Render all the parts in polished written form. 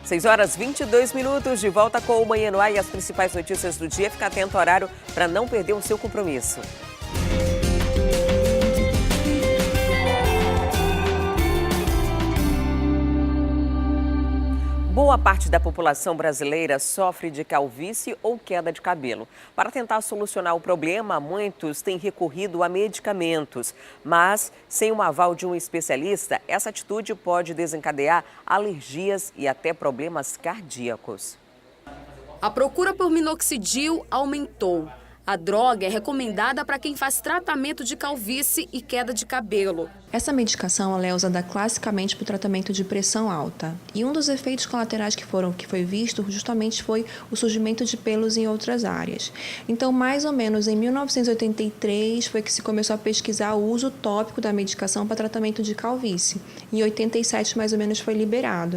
6h22, de volta com o Manhã no Ar e as principais notícias do dia. Fica atento ao horário para não perder o seu compromisso. Boa parte da população brasileira sofre de calvície ou queda de cabelo. Para tentar solucionar o problema, muitos têm recorrido a medicamentos. Mas, sem o aval de um especialista, essa atitude pode desencadear alergias e até problemas cardíacos. A procura por minoxidil aumentou. A droga é recomendada para quem faz tratamento de calvície e queda de cabelo. Essa medicação ela é usada classicamente para o tratamento de pressão alta. E um dos efeitos colaterais que foi visto justamente foi o surgimento de pelos em outras áreas. Então, mais ou menos em 1983 foi que se começou a pesquisar o uso tópico da medicação para tratamento de calvície. Em 87 mais ou menos foi liberado,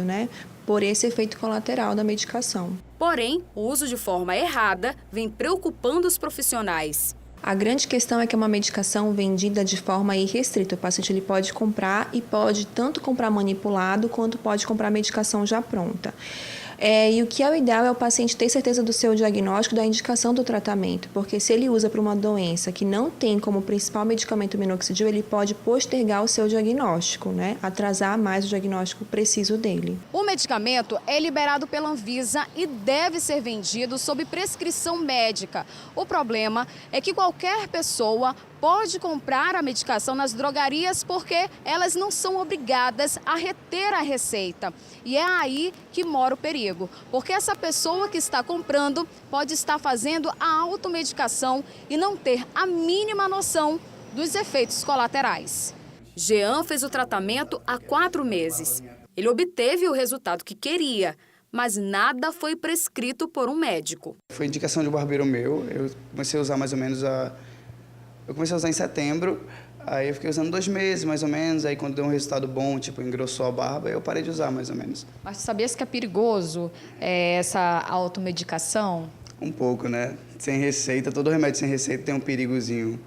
por esse efeito colateral da medicação. Porém, o uso de forma errada vem preocupando os profissionais. A grande questão é que é uma medicação vendida de forma irrestrita. O paciente ele pode comprar e pode tanto comprar manipulado quanto pode comprar medicação já pronta. E o que é o ideal é o paciente ter certeza do seu diagnóstico, da indicação do tratamento, porque se ele usa para uma doença que não tem como principal medicamento minoxidil, ele pode postergar o seu diagnóstico, atrasar mais o diagnóstico preciso dele. O medicamento é liberado pela Anvisa e deve ser vendido sob prescrição médica. O problema é que qualquer pessoa pode comprar a medicação nas drogarias porque elas não são obrigadas a reter a receita. E é aí que mora o perigo, porque essa pessoa que está comprando pode estar fazendo a automedicação e não ter a mínima noção dos efeitos colaterais. Jean fez o tratamento há 4 meses. Ele obteve o resultado que queria, mas nada foi prescrito por um médico. Foi indicação de um barbeiro meu, eu comecei a usar mais ou menos Eu comecei a usar em setembro, aí eu fiquei usando 2 meses, mais ou menos, aí quando deu um resultado bom, engrossou a barba, eu parei de usar, mais ou menos. Mas sabias que é perigoso essa automedicação? Um pouco, Sem receita, todo remédio sem receita tem um perigozinho.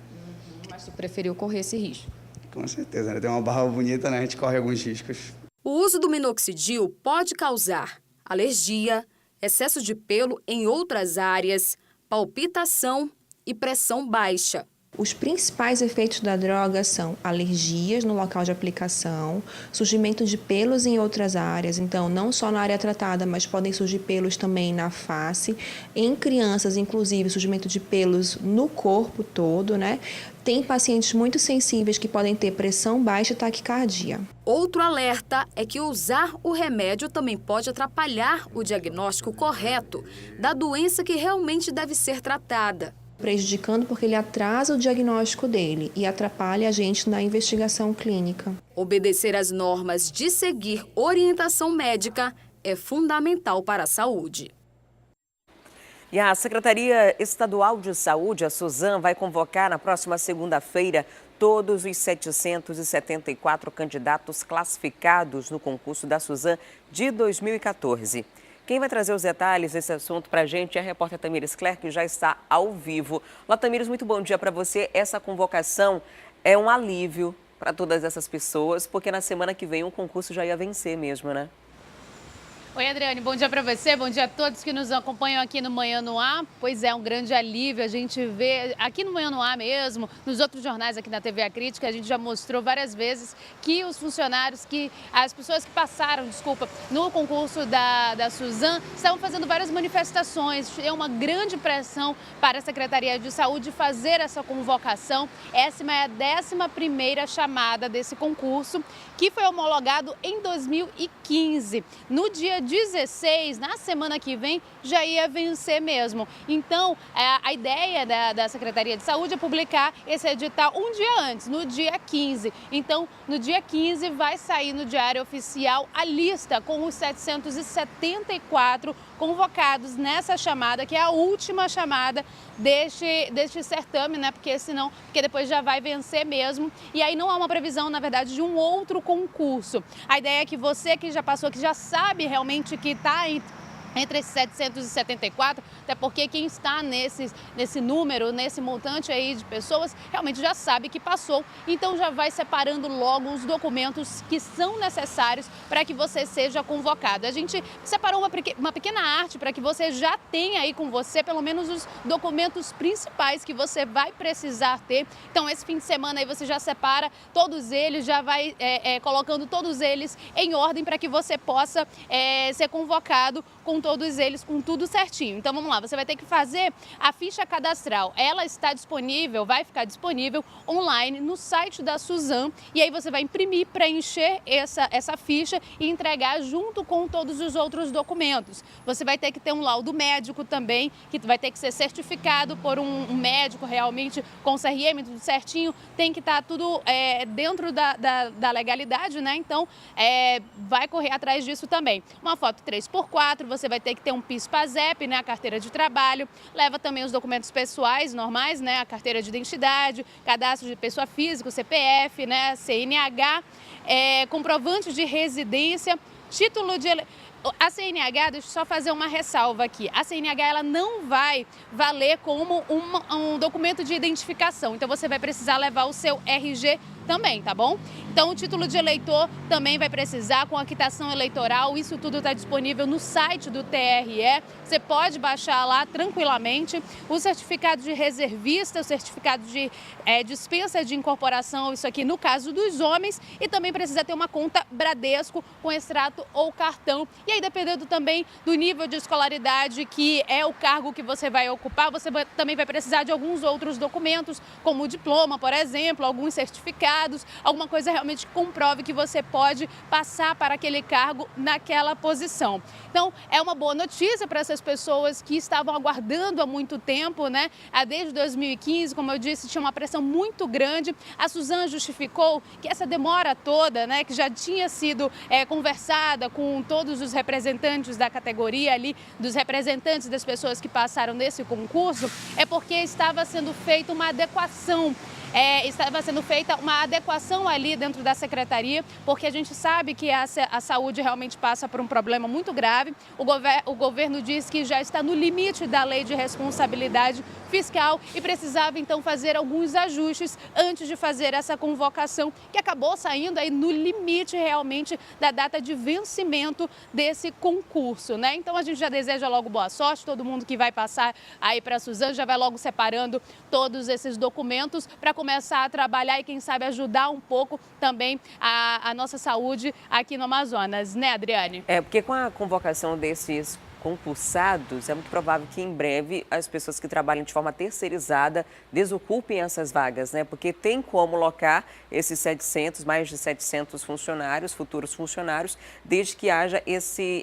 Mas tu preferiu correr esse risco? Com certeza, Tem uma barba bonita, A gente corre alguns riscos. O uso do minoxidil pode causar alergia, excesso de pelo em outras áreas, palpitação e pressão baixa. Os principais efeitos da droga são alergias no local de aplicação, surgimento de pelos em outras áreas, então não só na área tratada, mas podem surgir pelos também na face. Em crianças, inclusive, surgimento de pelos no corpo todo, Tem pacientes muito sensíveis que podem ter pressão baixa e taquicardia. Outro alerta é que usar o remédio também pode atrapalhar o diagnóstico correto da doença que realmente deve ser tratada. Prejudicando porque ele atrasa o diagnóstico dele e atrapalha a gente na investigação clínica. Obedecer às normas de seguir orientação médica é fundamental para a saúde. E a Secretaria Estadual de Saúde, a Suzam, vai convocar na próxima segunda-feira todos os 774 candidatos classificados no concurso da Suzam de 2014. Quem vai trazer os detalhes desse assunto para a gente é a repórter Tamires Clerc, que já está ao vivo. Olá, Tamires, muito bom dia para você. Essa convocação é um alívio para todas essas pessoas, porque na semana que vem o concurso já ia vencer mesmo, Oi, Adriane, bom dia para você, bom dia a todos que nos acompanham aqui no Manhã no Ar. Pois é, um grande alívio a gente vê aqui no Manhã no Ar mesmo, nos outros jornais aqui na TV A Crítica, a gente já mostrou várias vezes que os funcionários, as pessoas que passaram, no concurso da Suzam, estavam fazendo várias manifestações. É uma grande pressão para a Secretaria de Saúde fazer essa convocação. Essa é a 11ª chamada desse concurso, que foi homologado em 2015. No dia 16, na semana que vem, já ia vencer mesmo. Então, a ideia da Secretaria de Saúde é publicar esse edital um dia antes, no dia 15. Então, no dia 15 vai sair no Diário Oficial a lista com os 774 convocados nessa chamada, que é a última chamada deste certame, porque depois já vai vencer mesmo. E aí não há uma previsão, na verdade, de um outro concurso. A ideia é que você que já passou, que já sabe realmente que está entre esses 774, até porque quem está nesse número, nesse montante aí de pessoas, realmente já sabe que passou, então já vai separando logo os documentos que são necessários para que você seja convocado. A gente separou uma pequena arte para que você já tenha aí com você pelo menos os documentos principais que você vai precisar ter. Então esse fim de semana aí você já separa todos eles, já vai colocando todos eles em ordem para que você possa ser convocado com todos eles, com tudo certinho. Então vamos lá, você vai ter que fazer a ficha cadastral. Ela está disponível, vai ficar disponível online no site da Suzam e aí você vai imprimir, preencher essa ficha e entregar junto com todos os outros documentos. Você vai ter que ter um laudo médico também, que vai ter que ser certificado por um médico realmente com CRM, tudo certinho, tem que estar tudo dentro da legalidade, né? Então vai correr atrás disso também. Uma foto 3x4, você vai ter que ter um PIS/PASEP, né, a carteira de trabalho, leva também os documentos pessoais normais, né, a carteira de identidade, cadastro de pessoa física, o CPF, né, CNH, comprovante de residência, título de... A CNH, deixa eu só fazer uma ressalva aqui, a CNH ela não vai valer como um documento de identificação, então você vai precisar levar o seu RG também, tá bom? Então o título de eleitor também vai precisar, com a quitação eleitoral, isso tudo está disponível no site do TRE, você pode baixar lá tranquilamente, o certificado de reservista, o certificado de dispensa de incorporação, isso aqui no caso dos homens, e também precisa ter uma conta Bradesco com extrato ou cartão. E aí, dependendo também do nível de escolaridade, que é o cargo que você vai ocupar, você também vai precisar de alguns outros documentos, como o diploma, por exemplo, alguns certificados, alguma coisa realmente que comprove que você pode passar para aquele cargo naquela posição. Então, é uma boa notícia para essas pessoas que estavam aguardando há muito tempo, né? Desde 2015, como eu disse, tinha uma pressão muito grande. A Suzam justificou que essa demora toda, né, que já tinha sido conversada com todos os representantes da categoria ali, dos representantes das pessoas que passaram nesse concurso, é porque estava sendo feita uma adequação. Estava sendo feita uma adequação ali dentro da secretaria, porque a gente sabe que a saúde realmente passa por um problema muito grave. O governo diz que já está no limite da lei de responsabilidade fiscal e precisava então fazer alguns ajustes antes de fazer essa convocação, que acabou saindo aí no limite realmente da data de vencimento desse concurso, né? Então a gente já deseja logo boa sorte, todo mundo que vai passar aí para a Suzam já vai logo separando todos esses documentos para começar a trabalhar e, quem sabe, ajudar um pouco também a nossa saúde aqui no Amazonas, né, Adriane? Porque com a convocação desses concursados, é muito provável que em breve as pessoas que trabalham de forma terceirizada desocupem essas vagas, né? Porque tem como locar esses mais de 700 funcionários, futuros funcionários, desde que haja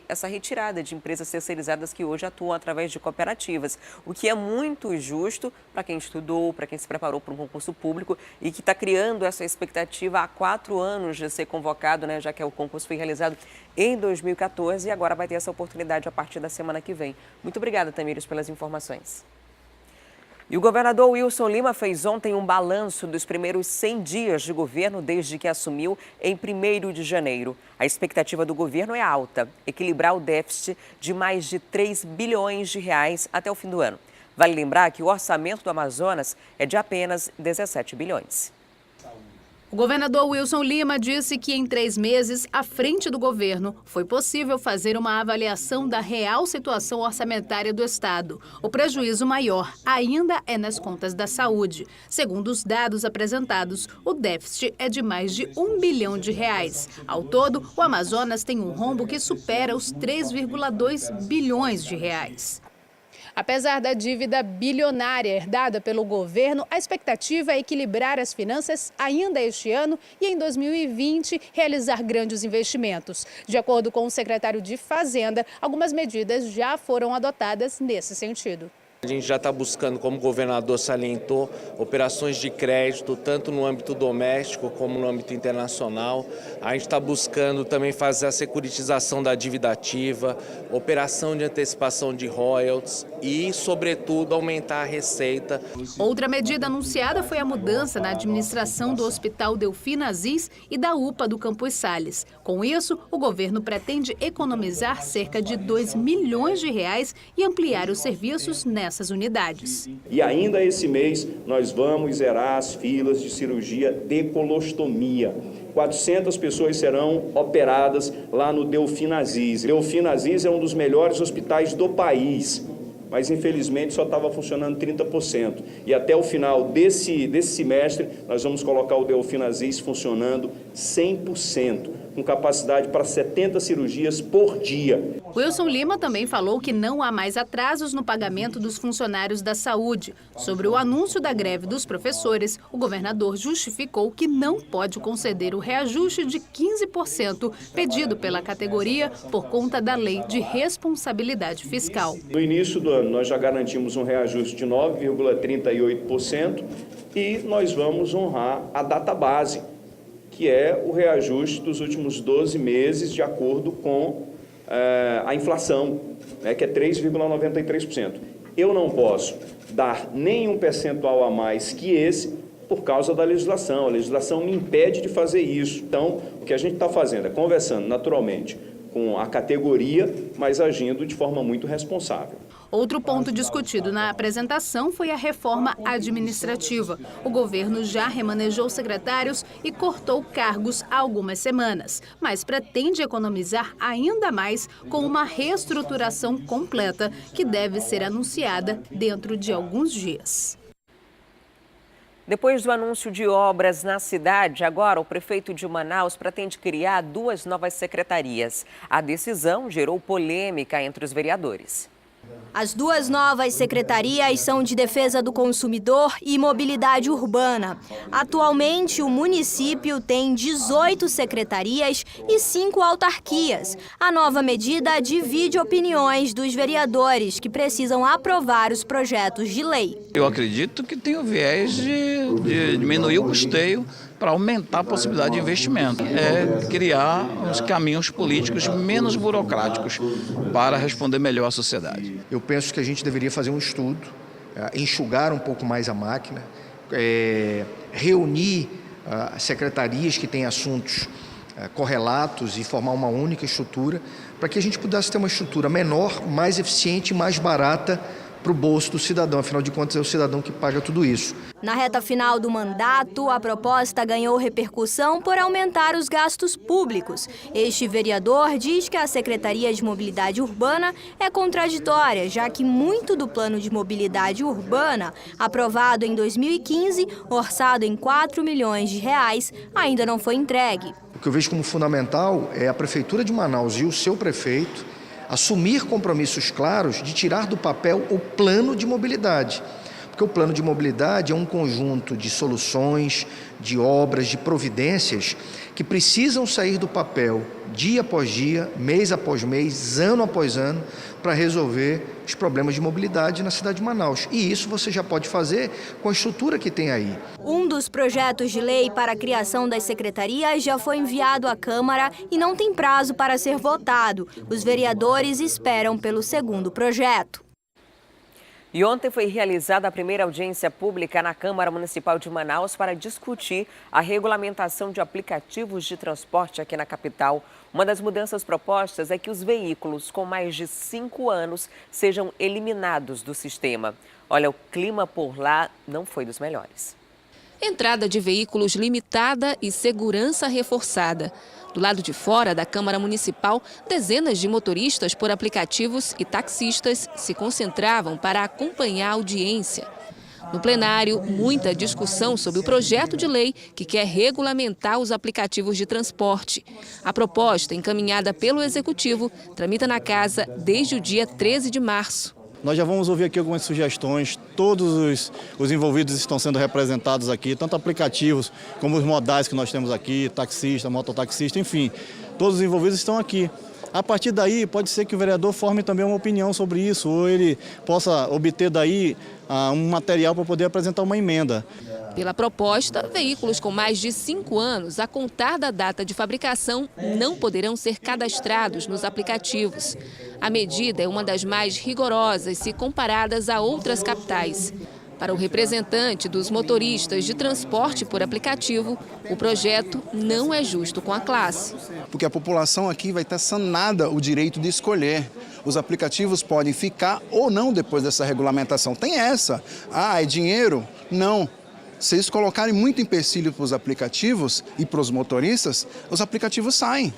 essa retirada de empresas terceirizadas que hoje atuam através de cooperativas, o que é muito justo para quem estudou, para quem se preparou para um concurso público e que está criando essa expectativa há 4 anos de ser convocado, né? Já que o concurso foi realizado em 2014 e agora vai ter essa oportunidade a partir da semana que vem. Muito obrigada, Tamires, pelas informações. E o governador Wilson Lima fez ontem um balanço dos primeiros 100 dias de governo desde que assumiu em 1º de janeiro. A expectativa do governo é alta, equilibrar o déficit de mais de 3 bilhões de reais até o fim do ano. Vale lembrar que o orçamento do Amazonas é de apenas 17 bilhões. O governador Wilson Lima disse que em 3 meses, à frente do governo, foi possível fazer uma avaliação da real situação orçamentária do Estado. O prejuízo maior ainda é nas contas da saúde. Segundo os dados apresentados, o déficit é de mais de 1 bilhão de reais. Ao todo, o Amazonas tem um rombo que supera os 3,2 bilhões de reais. Apesar da dívida bilionária herdada pelo governo, a expectativa é equilibrar as finanças ainda este ano e, em 2020, realizar grandes investimentos. De acordo com o secretário de Fazenda, algumas medidas já foram adotadas nesse sentido. A gente já está buscando, como o governador salientou, operações de crédito, tanto no âmbito doméstico como no âmbito internacional. A gente está buscando também fazer a securitização da dívida ativa, operação de antecipação de royalties e, sobretudo, aumentar a receita. Outra medida anunciada foi a mudança na administração do Hospital Delfim Aziz e da UPA do Campos Sales. Com isso, o governo pretende economizar cerca de R$2 milhões e ampliar os serviços nessas unidades. E ainda esse mês nós vamos zerar as filas de cirurgia de colostomia. 400 pessoas serão operadas lá no Delfim Aziz. Delfim Aziz é um dos melhores hospitais do país, mas infelizmente só estava funcionando 30%. E até o final desse semestre nós vamos colocar o Delfim Aziz funcionando 100%. Com capacidade para 70 cirurgias por dia. Wilson Lima também falou que não há mais atrasos no pagamento dos funcionários da saúde. Sobre o anúncio da greve dos professores, o governador justificou que não pode conceder o reajuste de 15% pedido pela categoria por conta da lei de responsabilidade fiscal. No início do ano, nós já garantimos um reajuste de 9,38% e nós vamos honrar a data base, que é o reajuste dos últimos 12 meses de acordo com a inflação, né, que é 3,93%. Eu não posso dar nenhum percentual a mais que esse por causa da legislação. A legislação me impede de fazer isso. Então, o que a gente está fazendo é conversando naturalmente com a categoria, mas agindo de forma muito responsável. Outro ponto discutido na apresentação foi a reforma administrativa. O governo já remanejou secretários e cortou cargos há algumas semanas, mas pretende economizar ainda mais com uma reestruturação completa que deve ser anunciada dentro de alguns dias. Depois do anúncio de obras na cidade, agora o prefeito de Manaus pretende criar 2 novas secretarias. A decisão gerou polêmica entre os vereadores. As 2 novas secretarias são de Defesa do Consumidor e Mobilidade Urbana. Atualmente, o município tem 18 secretarias e 5 autarquias. A nova medida divide opiniões dos vereadores que precisam aprovar os projetos de lei. Eu acredito que tem o viés de diminuir o custeio para aumentar a possibilidade de investimento. É criar uns caminhos políticos menos burocráticos para responder melhor à sociedade. Eu penso que a gente deveria fazer um estudo, enxugar um pouco mais a máquina, reunir secretarias que têm assuntos correlatos e formar uma única estrutura, para que a gente pudesse ter uma estrutura menor, mais eficiente e mais barata para o bolso do cidadão. Afinal de contas, é o cidadão que paga tudo isso. Na reta final do mandato, a proposta ganhou repercussão por aumentar os gastos públicos. Este vereador diz que a Secretaria de Mobilidade Urbana é contraditória, já que muito do Plano de Mobilidade Urbana, aprovado em 2015, orçado em R$4 milhões, ainda não foi entregue. O que eu vejo como fundamental é a Prefeitura de Manaus e o seu prefeito assumir compromissos claros de tirar do papel o plano de mobilidade. Porque o plano de mobilidade é um conjunto de soluções, de obras, de providências que precisam sair do papel dia após dia, mês após mês, ano após ano, para resolver os problemas de mobilidade na cidade de Manaus. E isso você já pode fazer com a estrutura que tem aí. Um dos projetos de lei para a criação das secretarias já foi enviado à Câmara e não tem prazo para ser votado. Os vereadores esperam pelo segundo projeto. E ontem foi realizada a primeira audiência pública na Câmara Municipal de Manaus para discutir a regulamentação de aplicativos de transporte aqui na capital. Uma das mudanças propostas é que os veículos com mais de 5 anos sejam eliminados do sistema. Olha, o clima por lá não foi dos melhores. Entrada de veículos limitada e segurança reforçada. Do lado de fora da Câmara Municipal, dezenas de motoristas por aplicativos e taxistas se concentravam para acompanhar a audiência. No plenário, muita discussão sobre o projeto de lei que quer regulamentar os aplicativos de transporte. A proposta, encaminhada pelo Executivo, tramita na Casa desde o dia 13 de março. Nós já vamos ouvir aqui algumas sugestões, todos os envolvidos estão sendo representados aqui, tanto aplicativos como os modais que nós temos aqui, taxista, mototaxista, enfim, todos os envolvidos estão aqui. A partir daí, pode ser que o vereador forme também uma opinião sobre isso, ou ele possa obter daí um material para poder apresentar uma emenda. Pela proposta, veículos com mais de 5 anos a contar da data de fabricação não poderão ser cadastrados nos aplicativos. A medida é uma das mais rigorosas se comparadas a outras capitais. Para o representante dos motoristas de transporte por aplicativo, o projeto não é justo com a classe. Porque a população aqui vai ter sanada o direito de escolher. Os aplicativos podem ficar ou não depois dessa regulamentação. Tem essa. Ah, é dinheiro? Não. Se eles colocarem muito empecilho para os aplicativos e para os motoristas, os aplicativos saem.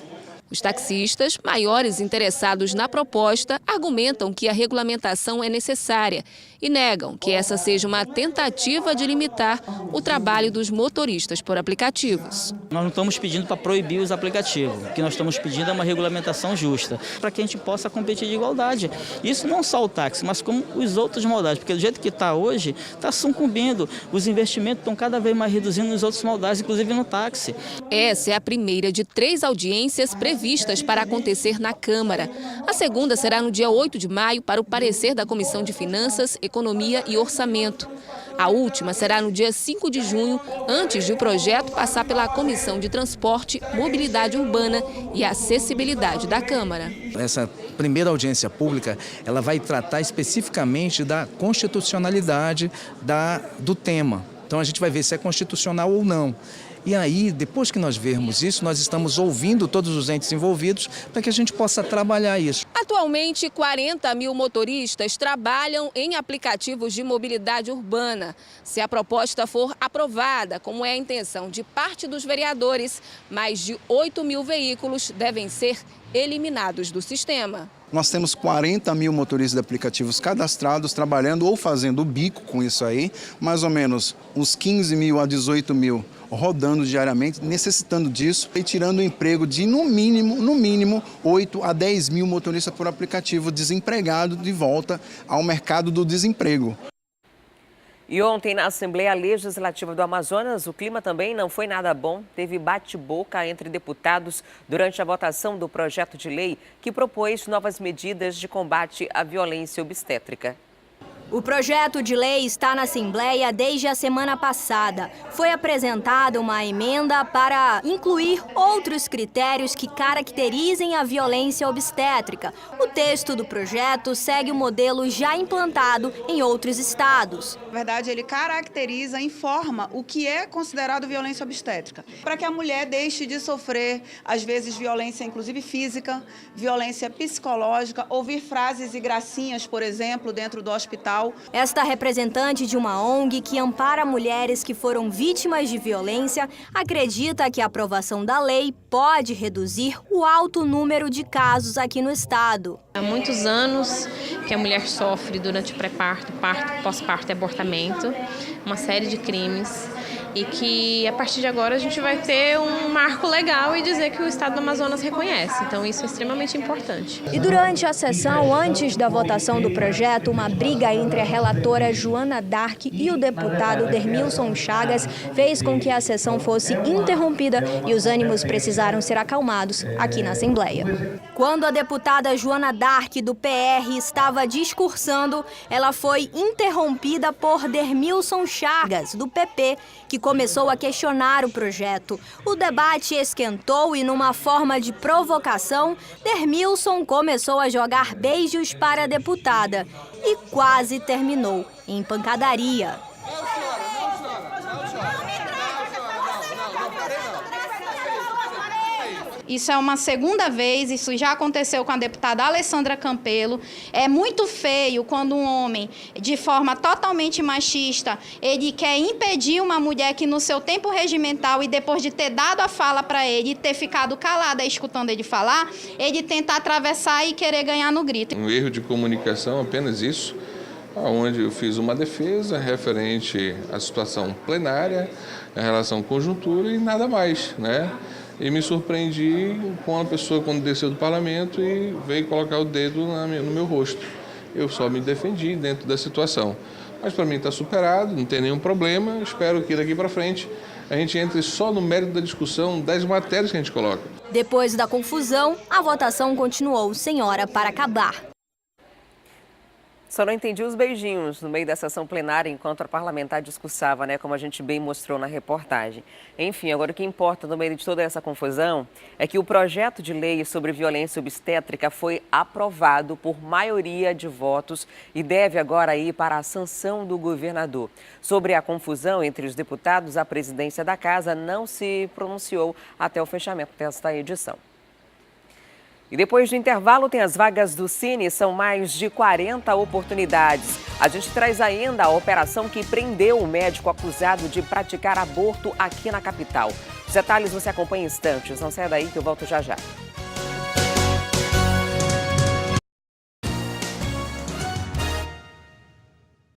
Os taxistas, maiores interessados na proposta, argumentam que a regulamentação é necessária e negam que essa seja uma tentativa de limitar o trabalho dos motoristas por aplicativos. Nós não estamos pedindo para proibir os aplicativos. O que nós estamos pedindo é uma regulamentação justa, para que a gente possa competir de igualdade. Isso não só o táxi, mas como os outros modais, porque do jeito que está hoje, está sucumbindo. Os investimentos estão cada vez mais reduzindo nos outros modais, inclusive no táxi. Essa é a primeira de 3 audiências previstas para acontecer na Câmara. A segunda será no dia 8 de maio para o parecer da Comissão de Finanças, Economia e Orçamento. A última será no dia 5 de junho, antes de o projeto passar pela Comissão de Transporte, Mobilidade Urbana e Acessibilidade da Câmara. Essa primeira audiência pública, ela vai tratar especificamente da constitucionalidade do tema. Então a gente vai ver se é constitucional ou não. E aí, depois que nós vermos isso, nós estamos ouvindo todos os entes envolvidos para que a gente possa trabalhar isso. Atualmente, 40 mil motoristas trabalham em aplicativos de mobilidade urbana. Se a proposta for aprovada, como é a intenção de parte dos vereadores, mais de 8 mil veículos devem ser eliminados do sistema. Nós temos 40 mil motoristas de aplicativos cadastrados, trabalhando ou fazendo o bico com isso aí, mais ou menos uns 15 mil a 18 mil rodando diariamente, necessitando disso e tirando o emprego de no mínimo 8 a 10 mil motoristas por aplicativo desempregados de volta ao mercado do desemprego. E ontem, na Assembleia Legislativa do Amazonas, o clima também não foi nada bom. Teve bate-boca entre deputados durante a votação do projeto de lei que propôs novas medidas de combate à violência obstétrica. O projeto de lei está na Assembleia desde a semana passada. Foi apresentada uma emenda para incluir outros critérios que caracterizem a violência obstétrica. O texto do projeto segue o modelo já implantado em outros estados. Na verdade, ele caracteriza, informa o que é considerado violência obstétrica, para que a mulher deixe de sofrer, às vezes, violência, inclusive física, violência psicológica, ouvir frases e gracinhas, por exemplo, dentro do hospital. Esta representante de uma ONG que ampara mulheres que foram vítimas de violência acredita que a aprovação da lei pode reduzir o alto número de casos aqui no estado. Há muitos anos que a mulher sofre durante o pré-parto, parto, pós-parto e abortamento, uma série de crimes, e que a partir de agora a gente vai ter um marco legal e dizer que o estado do Amazonas reconhece. Então isso é extremamente importante. E durante a sessão, antes da votação do projeto, uma briga entre a relatora Joana Dark e o deputado Dermilson Chagas fez com que a sessão fosse interrompida e os ânimos precisaram ser acalmados aqui na Assembleia. Quando a deputada Joana Dark, do PR, estava discursando, ela foi interrompida por Dermilson Chagas, do PP, que começou a questionar o projeto. O debate esquentou e, numa forma de provocação, Dermilson começou a jogar beijos para a deputada e quase terminou em pancadaria. Isso é uma segunda vez, isso já aconteceu com a deputada Alessandra Campelo. É muito feio quando um homem, de forma totalmente machista, ele quer impedir uma mulher que no seu tempo regimental e depois de ter dado a fala para ele e ter ficado calada escutando ele falar, ele tenta atravessar e querer ganhar no grito. Um erro de comunicação, apenas isso, onde eu fiz uma defesa referente à situação plenária, à relação conjuntura e nada mais, né? E me surpreendi com a pessoa quando desceu do parlamento e veio colocar o dedo no meu rosto. Eu só me defendi dentro da situação. Mas para mim está superado, não tem nenhum problema. Espero que daqui para frente a gente entre só no mérito da discussão das matérias que a gente coloca. Depois da confusão, a votação continuou sem hora para acabar. Só não entendi os beijinhos no meio da sessão plenária enquanto a parlamentar discursava, né? Como a gente bem mostrou na reportagem. Enfim, agora o que importa no meio de toda essa confusão é que o projeto de lei sobre violência obstétrica foi aprovado por maioria de votos e deve agora ir para a sanção do governador. Sobre a confusão entre os deputados, a presidência da casa não se pronunciou até o fechamento desta edição. E depois do intervalo tem as vagas do Cine, são mais de 40 oportunidades. A gente traz ainda a operação que prendeu o médico acusado de praticar aborto aqui na capital. Os detalhes você acompanha em instantes, não saia daí que eu volto já já.